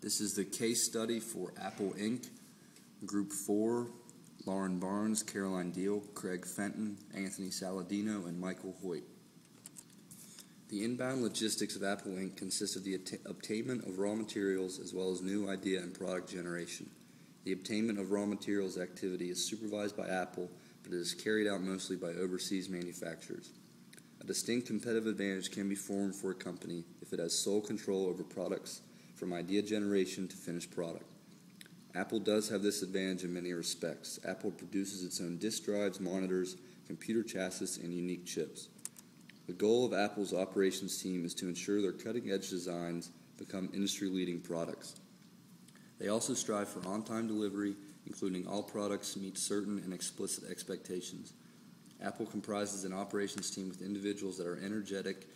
This is the case study for Apple Inc., Group 4, Lauren Barnes, Caroline Deal, Craig Fenton, Anthony Saladino, and Michael Hoyt. The inbound logistics of Apple Inc. consists of the obtainment of raw materials as well as new idea and product generation. The obtainment of raw materials activity is supervised by Apple, but it is carried out mostly by overseas manufacturers. A distinct competitive advantage can be formed for a company if it has sole control over products from idea generation to finished product. Apple does have this advantage in many respects. Apple produces its own disk drives, monitors, computer chassis, and unique chips. The goal of Apple's operations team is to ensure their cutting-edge designs become industry-leading products. They also strive for on-time delivery, including all products meet certain and explicit expectations. Apple comprises an operations team with individuals that are energetic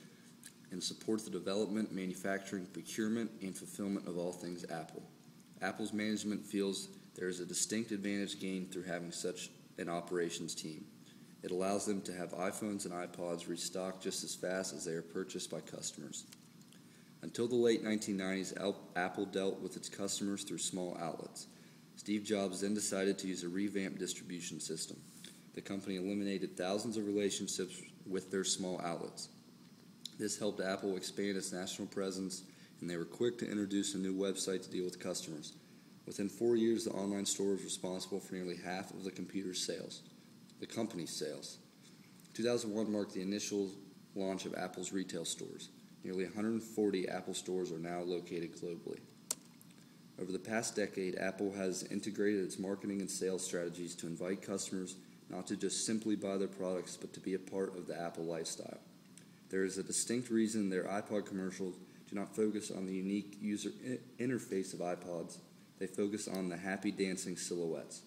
and support the development, manufacturing, procurement, and fulfillment of all things Apple. Apple's management feels there is a distinct advantage gained through having such an operations team. It allows them to have iPhones and iPods restocked just as fast as they are purchased by customers. Until the late 1990s, Apple dealt with its customers through small outlets. Steve Jobs then decided to use a revamped distribution system. The company eliminated thousands of relationships with their small outlets. This helped Apple expand its national presence, and they were quick to introduce a new website to deal with customers. Within 4 years, the online store was responsible for nearly half of the company's sales. 2001 marked the initial launch of Apple's retail stores. Nearly 140 Apple stores are now located globally. Over the past decade, Apple has integrated its marketing and sales strategies to invite customers not to just simply buy their products, but to be a part of the Apple lifestyle. There is a distinct reason their iPod commercials do not focus on the unique user interface of iPods. They focus on the happy dancing silhouettes.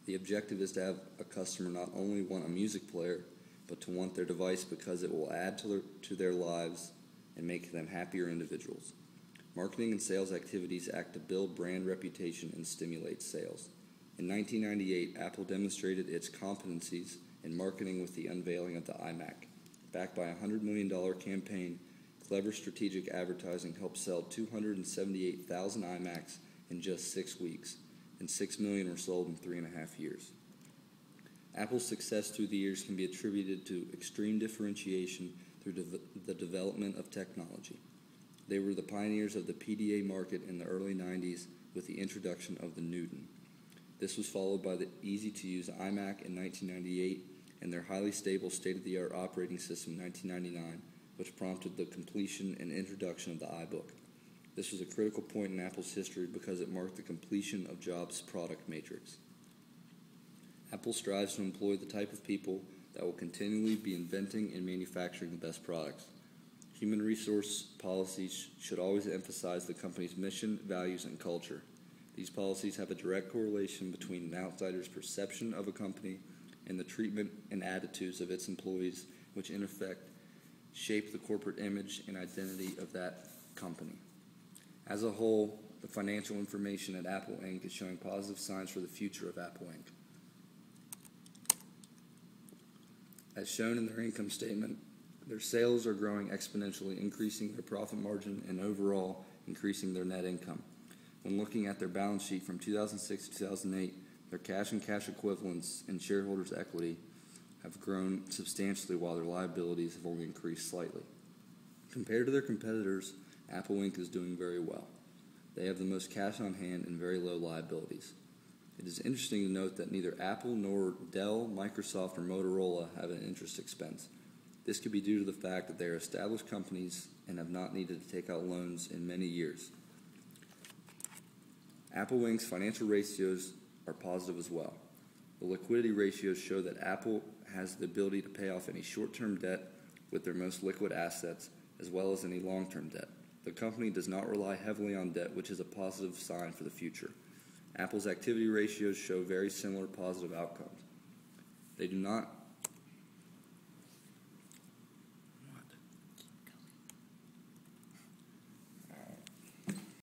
The objective is to have a customer not only want a music player, but to want their device because it will add to their lives and make them happier individuals. Marketing and sales activities act to build brand reputation and stimulate sales. In 1998, Apple demonstrated its competencies in marketing with the unveiling of the iMac. Backed by a $100 million campaign, clever strategic advertising helped sell 278,000 iMacs in just 6 weeks, and 6 million were sold in 3.5 years. Apple's success through the years can be attributed to extreme differentiation through the development of technology. They were the pioneers of the PDA market in the early 90s with the introduction of the Newton. This was followed by the easy-to-use iMac in 1998 and their highly stable state-of-the-art operating system in 1999, which prompted the completion and introduction of the iBook. This was a critical point in Apple's history because it marked the completion of Jobs' product matrix. Apple strives to employ the type of people that will continually be inventing and manufacturing the best products. Human resource policies should always emphasize the company's mission, values, and culture. These policies have a direct correlation between an outsider's perception of a company and the treatment and attitudes of its employees, which in effect shape the corporate image and identity of that company. As a whole, the financial information at Apple Inc. is showing positive signs for the future of Apple Inc. As shown in their income statement, their sales are growing exponentially, increasing their profit margin and overall increasing their net income. When looking at their balance sheet from 2006 to 2008, their cash and cash equivalents and shareholders' equity have grown substantially while their liabilities have only increased slightly. Compared to their competitors, Apple Inc. is doing very well. They have the most cash on hand and very low liabilities. It is interesting to note that neither Apple nor Dell, Microsoft, or Motorola have an interest expense. This could be due to the fact that they are established companies and have not needed to take out loans in many years. Apple Inc.'s financial ratios are positive as well. The liquidity ratios show that Apple has the ability to pay off any short-term debt with their most liquid assets, as well as any long-term debt. The company does not rely heavily on debt, which is a positive sign for the future. Apple's activity ratios show very similar positive outcomes. They do not